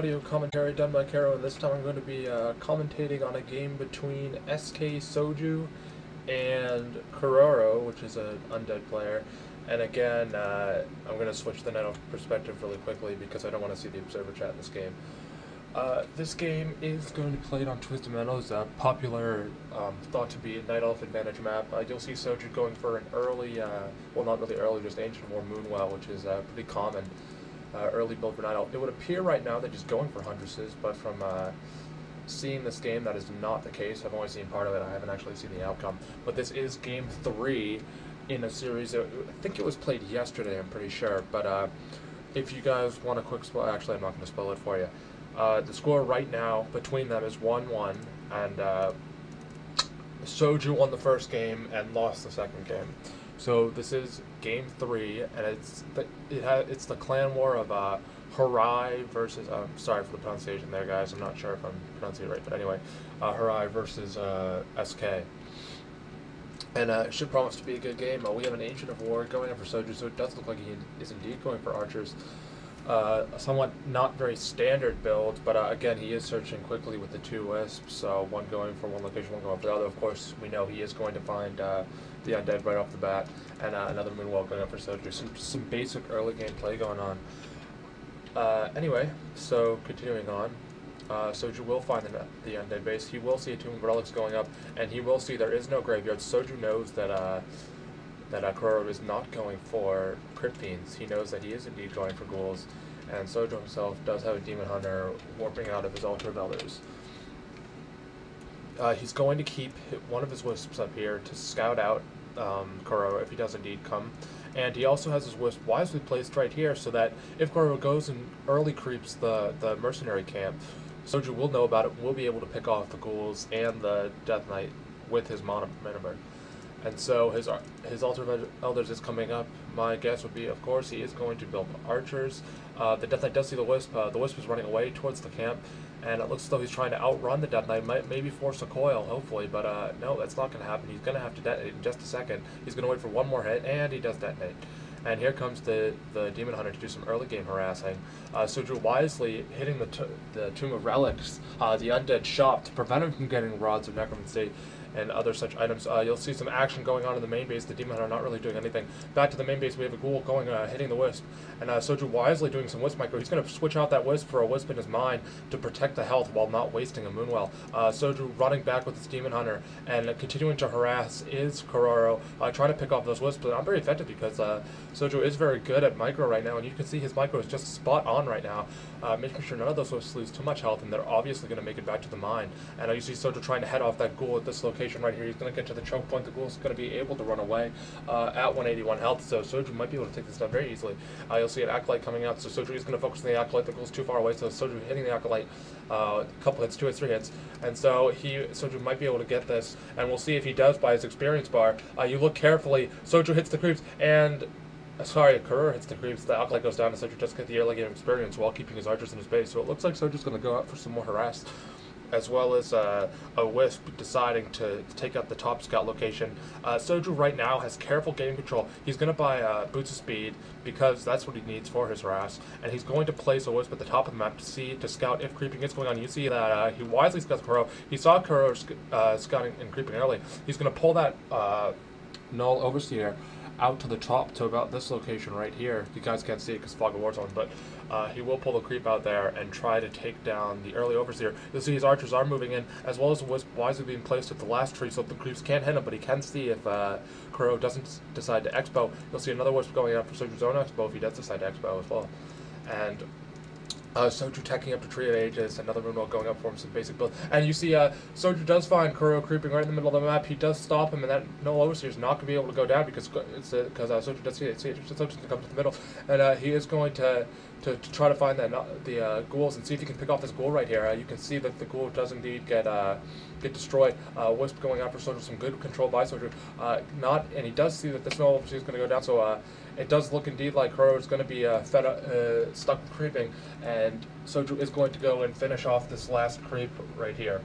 Audio commentary done by KeRo, and this time I'm going to be commentating on a game between SK Soju and Kuroro, which is an undead player. And again, I'm going to switch the night elf perspective really quickly because I don't want to see the observer chat in this game. This game is going to be played on Twisted Meadows, a popular, thought to be a night elf advantage map. You'll see Soju going for an early, well, not really early, just Ancient War Moonwell, which is pretty common. Early build for Night Elf. It would appear right now that he's going for Huntresses, but from seeing this game, that is not the case. I've only seen part of it. I haven't actually seen the outcome. But this is Game 3 in a series that I think it was played yesterday, I'm pretty sure. But if you guys want a quick spoil, actually I'm not going to spoil it for you. The score right now between them is 1-1, and Soju won the first game and lost the second game. So this is Game 3, and it's the clan war of Hoorai versus sorry for the pronunciation there, guys. I'm not sure if I'm pronouncing it right, but anyway, Hoorai versus SK, and it should promise to be a good game. We have an Ancient of War going in for Soju, so it does look like he is indeed going for archers. Somewhat not very standard build, but again, he is searching quickly with the two wisps, one going for one location, one going for the other. Of course, we know he is going to find the undead right off the bat, and another moonwell going up for Soju. Some basic early game play going on. Anyway, so continuing on, Soju will find the undead base. He will see a tomb of relics going up, and he will see there is no graveyard. Soju knows that Kuroro is not going for Crypt Fiends. He knows that he is indeed going for ghouls, and Soju himself does have a Demon Hunter warping out of his Altar of Elders. He's going to keep one of his wisps up here to scout out Kuroro if he does indeed come, and he also has his wisp wisely placed right here so that if Kuroro goes and early creeps the mercenary camp, Soju will know about it and will be able to pick off the ghouls and the Death Knight with his Mana Bird. And so his Altar of Elders is coming up. My guess would be, of course, he is going to build archers. The Death Knight does see the Wisp. The Wisp is running away towards the camp, and it looks as though he's trying to outrun the Death Knight, maybe force a coil, hopefully, but no, that's not going to happen. He's going to have to detonate in just a second. He's going to wait for one more hit, and he does detonate. And here comes the Demon Hunter to do some early game harassing. Soju wisely hitting the Tomb of Relics, the undead shop, to prevent him from getting Rods of Necromancy and other such items. You'll see some action going on in the main base. The Demon Hunter not really doing anything. Back to the main base, we have a ghoul going, hitting the Wisp, and Soju wisely doing some Wisp micro. He's going to switch out that Wisp for a Wisp in his mind to protect the health while not wasting a Moonwell. Soju running back with his Demon Hunter and continuing to harass is Kuroro, trying to pick off those Wisps, but not very effective because Soju is very good at micro right now, and you can see his micro is just spot on right now, making sure none of those Wisps lose too much health, and they're obviously going to make it back to the mine. And you see Soju trying to head off that ghoul at this location right here. He's going to get to the choke point. The ghoul's going to be able to run away at 181 health, so Soju might be able to take this down very easily. You'll see an Acolyte coming out, so Soju is going to focus on the Acolyte. The ghoul's too far away, so Soju hitting the Acolyte, a couple hits, 2 hits, 3 hits, and so Soju might be able to get this, and we'll see if he does by his experience bar. You look carefully, Soju hits the creeps, and sorry, Kuroro hits the creeps, the Acolyte goes down, and Soju just get the early game experience while keeping his archers in his base, so it looks like Soju's going to go out for some more harass, as well as a Wisp deciding to take out the top scout location. Soju right now has careful game control. He's going to buy Boots of Speed because that's what he needs for his harass, and he's going to place a Wisp at the top of the map to scout if creeping is going on. You see that he wisely scouts Kuroro. He saw Kuroro scouting and creeping early. He's going to pull that Null Overseer out to the top to about this location right here. You guys can't see it because Fog of Warzone, but he will pull the creep out there and try to take down the early Overseer. You'll see his archers are moving in, as well as the Wisp wisely being placed at the last tree so the creeps can't hit him, but he can see if Kuroro doesn't decide to expo. You'll see another Wisp going out for Soju's own expo if he does decide to expo as well. And Soju teching up to Tree of Ages, another Moonwell going up for him, some basic build. And you see Soju does find Kuroro creeping right in the middle of the map. He does stop him, and that no Overseer is not going to be able to go down because Soju does see it. Soju's going to come to the middle, and he is going to try to find the ghouls and see if he can pick off this ghoul right here. You can see that the ghoul does indeed get destroyed. Wisp going out for Soju, some good control by Soju. And he does see that this no Overseer is going to go down, so it does look indeed like Kuroro is going to be stuck with creeping, and Soju is going to go and finish off this last creep right here.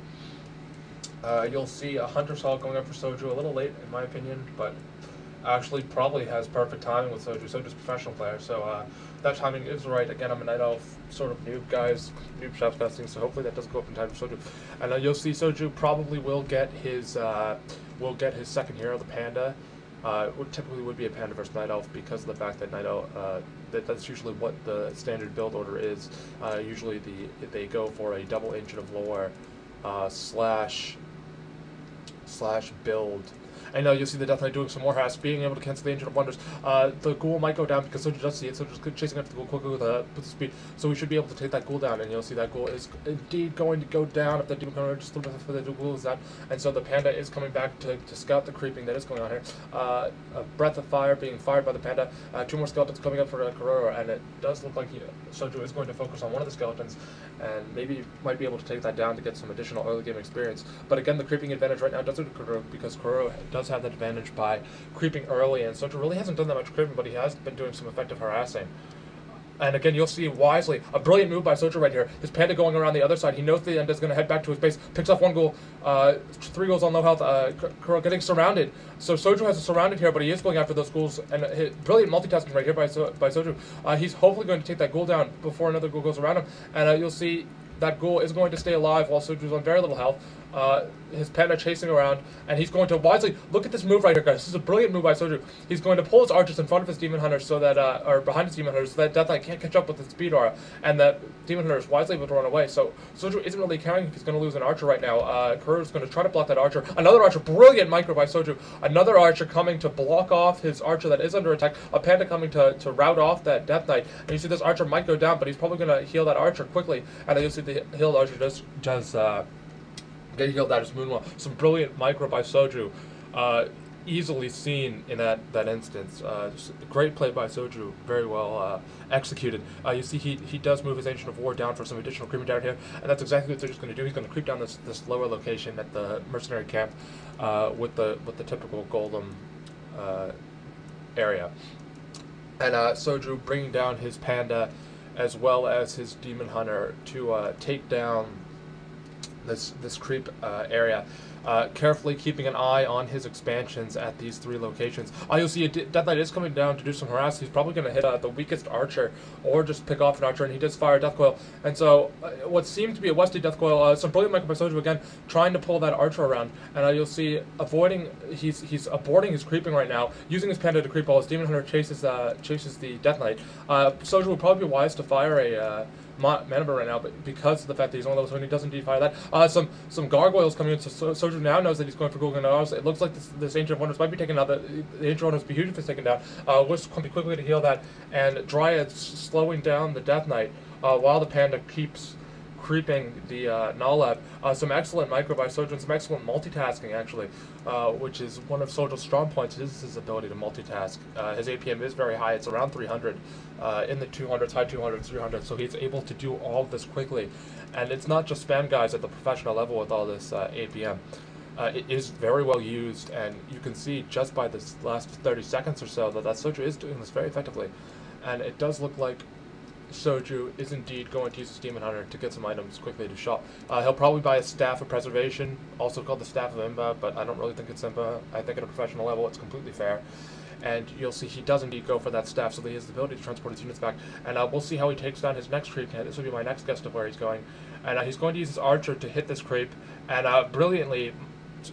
You'll see a Hunter's Hall going up for Soju, a little late in my opinion, but actually probably has perfect timing with Soju. Soju's a professional player, so that timing is right. Again, I'm a Night Elf sort of noob chef's casting, so hopefully that doesn't go up in time for Soju. And you'll see Soju probably will get his second hero, the Panda. Typically would be a Panda versus Night Elf because of the fact that Night Elf, that's usually what the standard build order is. Usually they go for a double Ancient of Lore slash build. I know you'll see the Death Knight doing some more harass, being able to cancel the Ancient of Wonders. The Ghoul might go down because Soju does see it, so just chasing after the Ghoul quickly with the speed. So we should be able to take that Ghoul down, and you'll see that Ghoul is indeed going to go down if the Demon Hunter just a little bit before the Ghoul is down. And so the Panda is coming back to scout the creeping that is going on here. A Breath of Fire being fired by the Panda. 2 more skeletons coming up for KeRo, and it does look like Soju is going to focus on one of the skeletons, and maybe might be able to take that down to get some additional early game experience. But again, the creeping advantage right now does go to KeRo because KeRo does have that advantage by creeping early, and Soju really hasn't done that much creeping, but he has been doing some effective harassing. And again, you'll see wisely a brilliant move by Soju right here. His Panda going around the other side. He knows the end is going to head back to his base. Picks off 1 ghoul. 3 ghouls on low health. KeRo getting surrounded. So Soju has a surrounded here, but he is going after those ghouls. And brilliant multitasking right here by Soju. He's hopefully going to take that ghoul down before another ghoul goes around him. And you'll see that ghoul is going to stay alive while Soju's on very little health. His Panda chasing around, and he's going to wisely look at this move right here, guys. This is a brilliant move by Soju. He's going to pull his archers in front of his Demon Hunter so that, or behind his Demon Hunter, so that Death Knight can't catch up with his speed aura, and that Demon Hunter is wisely able to run away. So Soju isn't really caring if he's going to lose an archer right now. KeRo is going to try to block that archer. Another archer, brilliant micro by Soju. Another archer coming to block off his archer that is under attack. A Panda coming to rout off that Death Knight, and you see this archer might go down, but he's probably going to heal that archer quickly, and then you'll see the healed archer does get healed out his Moonwell. Some brilliant micro by Soju, easily seen in that instance. Just a great play by Soju, very well executed. You see he does move his Ancient of War down for some additional creeping down here, and that's exactly what Soju's going to do. He's going to creep down this lower location at the mercenary camp with the typical Golem area. And Soju bringing down his Panda as well as his Demon Hunter to take down this creep area, carefully keeping an eye on his expansions at these 3 locations. You'll see Death Knight is coming down to do some harass. He's probably going to hit the weakest archer or just pick off an archer, and he does fire Death Coil. And so what seemed to be a Westy Death Coil, some brilliant micro by Soju again, trying to pull that archer around. And you'll see he's aborting his creeping right now, using his Panda to creep while his Demon Hunter chases the Death Knight. Soju would probably be wise to fire a Mana Burn right now, but because of the fact that he's only level 20, he does indeed fire that. Some gargoyles coming in, so Soju now knows that he's going for Ghoul Ganados. It looks like this Ancient of Wonders might be taken out. The Ancient of Wonders would be huge if it's taken down. We'll come quickly to heal that, and Dryad's slowing down the Death Knight while the Panda keeps creeping the Nalab. Some excellent micro by Soju, and some excellent multitasking actually, which is one of Soju's strong points, is his ability to multitask. His APM is very high, it's around 300, in the 200s, high 200s, 300, so he's able to do all of this quickly. And it's not just spam guys at the professional level with all this APM. It is very well used, and you can see just by this last 30 seconds or so that Soju is doing this very effectively. And it does look like Soju is indeed going to use his Demon Hunter to get some items quickly to shop. He'll probably buy a Staff of Preservation, also called the Staff of Imba, but I don't really think it's Imba. I think at a professional level it's completely fair. And you'll see he does indeed go for that staff, so that he has the ability to transport his units back. And we'll see how he takes down his next creep. This will be my next guess of where he's going. And he's going to use his archer to hit this creep, and brilliantly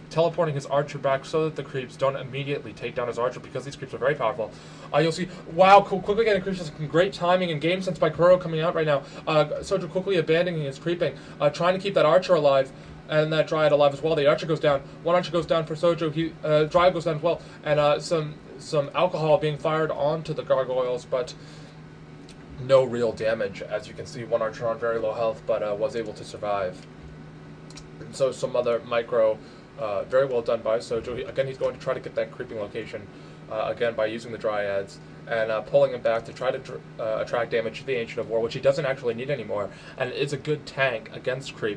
teleporting his archer back so that the creeps don't immediately take down his archer, because these creeps are very powerful. You'll see, wow, quickly getting creeps, some great timing and game sense by KeRo coming out right now. Soju quickly abandoning his creeping, trying to keep that archer alive, and that Dryad alive as well. The archer goes down. One archer goes down for Soju. Dryad goes down as well, and some alcohol being fired onto the gargoyles, but no real damage. As you can see, one archer on very low health, but was able to survive. And so some other micro, very well done by Soju. Again, he's going to try to get that creeping location, again by using the Dryads, and pulling him back to try to attract damage to the Ancient of War, which he doesn't actually need anymore, and is a good tank against creep.